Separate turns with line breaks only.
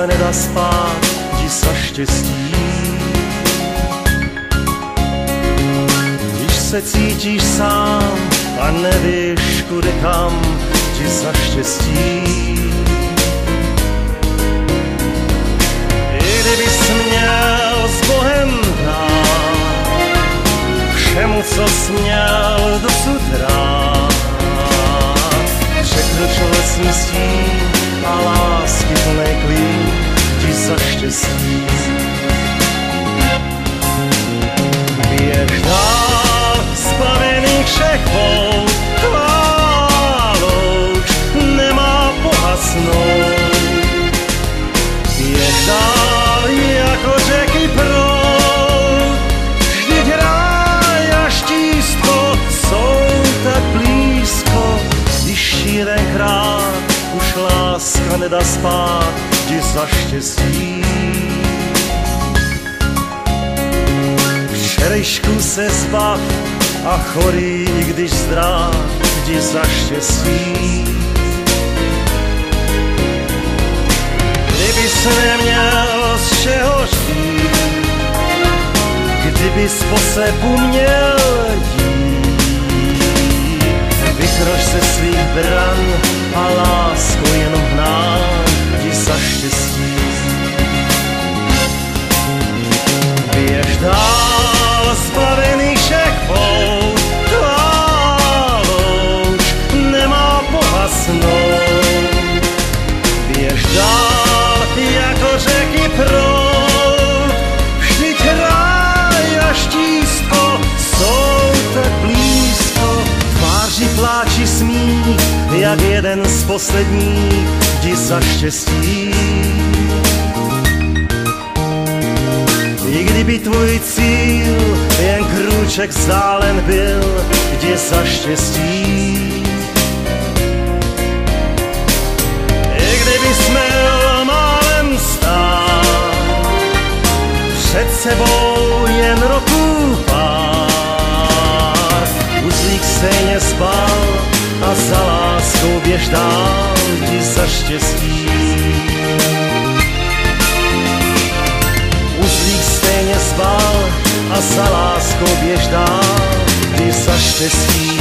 láska nedá spát ti za štěstí. Když se cítíš sám a nevíš kudy kam, ti za štěstí. I kdybys měl s Bohem dát všemu, co jsi měl dosud rád, překročil lesní stín a lásky plnej klín ti za štěstí. Běž dál, zbavený všech pout, tvá louč nemá pohasnout. Běž dál jako řeky proud, vždyť ráj a štístko jsou tak blízko, když šírenkrát už láska nedá spát ti za štěstí. Včerejšku se zbav a chorý, i když zdrav, ti za štěstí. Kdybys neměl z čeho žít, kdybys po sebu měl jít, vykroč se svých bran a lásku jenom hnát ti za štěstí. Běž dál, zbavený všech pout, tvá louč nemá pohasnout. Běž dál jako řeky proud, vždyť ráj a štístko jsou tak blízko. Tváří pláči smích, jak jeden z posledních ti za štěstí. I kdyby tvůj cíl jen krůček vzdálen byl, ti za štěstí. I kdybys měl málem stát, před sebou jen roků pár, uzlík stejně spal a za láskou běž dál ti za štěstí. Uzlík stejně spal a za láskou běž dál ti za štěstí.